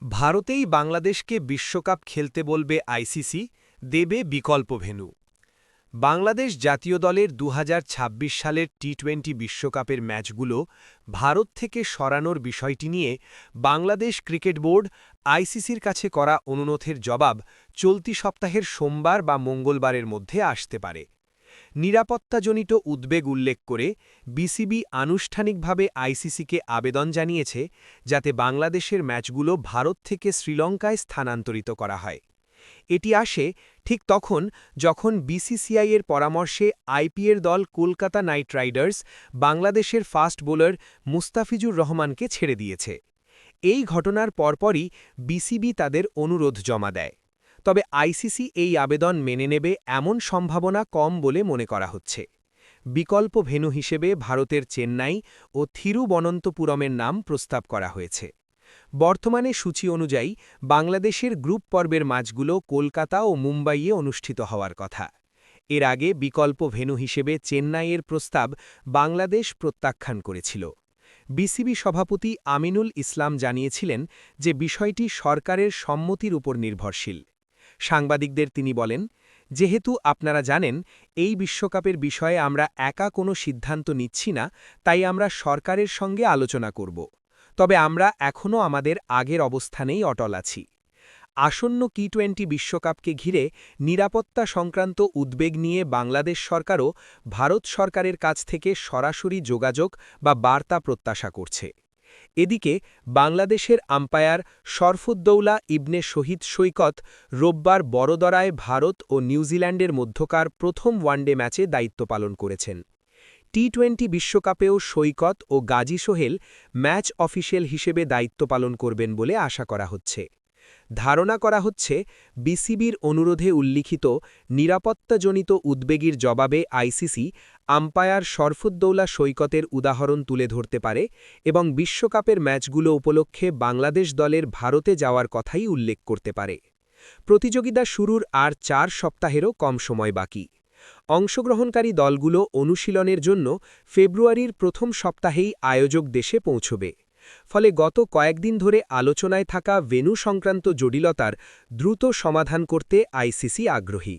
ভারতেই বাংলাদেশকে বিশ্বকাপ খেলতে বলবে আইসিসি, দেবে বিকল্প ভেন্যু। বাংলাদেশ জাতীয় দলের ২০২৬ সালের টি-20 বিশ্বকাপের ম্যাচগুলো ভারত থেকে সরানোর বিষয়টি নিয়ে বাংলাদেশ ক্রিকেট বোর্ড আইসিসির কাছে করা অনুরোধের জবাব চলতি সপ্তাহের সোমবার বা মঙ্গলবারের মধ্যে আসতে পারে। নিরাপত্তাজনিত উদ্বেগ উল্লেখ করে বিসিবি আনুষ্ঠানিকভাবে আইসিসিকে আবেদন জানিয়েছে যাতে বাংলাদেশের ম্যাচগুলো ভারত থেকে শ্রীলঙ্কায় স্থানান্তরিত করা হয়। এটি আসে ঠিক তখন যখন বিসিসিআইয়ের পরামর্শে আইপিএল দল কলকাতা নাইট রাইডার্স বাংলাদেশের ফাস্ট বোলার মুস্তাফিজুর রহমানকে ছেড়ে দিয়েছে। এই ঘটনার পরপরই বিসিবি তাদের অনুরোধ জমা দেয়। তবে আইসিসি এই আবেদন মেনে নেবে এমন সম্ভাবনা কম বলে মনে করা হচ্ছে। বিকল্প ভেন্যু হিসেবে ভারতের চেন্নাই ও থিরুবনন্তপুরমের নাম প্রস্তাব করা হয়েছে। বর্তমানে সূচি অনুযায়ী বাংলাদেশের গ্রুপ পর্বের ম্যাচগুলো কলকাতা ও মুম্বাইয়ে অনুষ্ঠিত হওয়ার কথা। এর আগে বিকল্প ভেন্যু হিসেবে চেন্নাইয়ের প্রস্তাব বাংলাদেশ প্রত্যাখ্যান করেছিল। বিসিবি সভাপতি আমিনুল ইসলাম জানিয়েছিলেন যে বিষয়টি সরকারের সম্মতির উপর নির্ভরশীল। সাংবাদিকদের তিনি বলেন, যেহেতু আপনারা জানেন এই বিশ্বকাপের বিষয়ে আমরা একা কোনো সিদ্ধান্ত নিচ্ছি না, তাই আমরা সরকারের সঙ্গে আলোচনা করব। তবে আমরা এখনও আমাদের আগের অবস্থানেই অটল আছি। আসন্ন টি-20 বিশ্বকাপকে ঘিরে নিরাপত্তা সংক্রান্ত উদ্বেগ নিয়ে বাংলাদেশ সরকারও ভারত সরকারের কাছ থেকে সরাসরি যোগাযোগ বা বার্তা প্রত্যাশা করছে। এদিকে বাংলাদেশের আম্পায়ার শরফুদ্দৌলা ইবনে শহীদ সৈকত রোববার বড়োদরায় ভারত ও নিউজিল্যান্ডের মধ্যকার প্রথম ওয়ানডে ম্যাচে দায়িত্ব পালন করেছেন। টি-20 বিশ্বকাপেও সৈকত ও গাজী সোহেল ম্যাচ অফিসিয়াল হিসেবে দায়িত্ব পালন করবেন বলে আশা করা হচ্ছে। ধারণা করা হচ্ছে বিসিবির অনুরোধে উল্লিখিত নিরাপত্তাজনিত উদ্বেগের জবাবে আইসিসি আম্পায়ার শরফুদ্দৌলা সৈকতের উদাহরণ তুলে ধরতে পারে এবং বিশ্বকাপের ম্যাচগুলো উপলক্ষে বাংলাদেশ দলের ভারতে যাওয়ার কথাই উল্লেখ করতে পারে। প্রতিযোগিতা শুরুর আর ৪ সপ্তাহেরও কম সময় বাকি। অংশগ্রহণকারী দলগুলো অনুশীলনের জন্য ফেব্রুয়ারির প্রথম সপ্তাহেই আয়োজক দেশে পৌঁছবে। ফলে গত কয়েকদিন ধরে আলোচনায় থাকা ভেন্যু সংক্রান্ত জটিলতার দ্রুত সমাধান করতে আইসিসি আগ্রহী।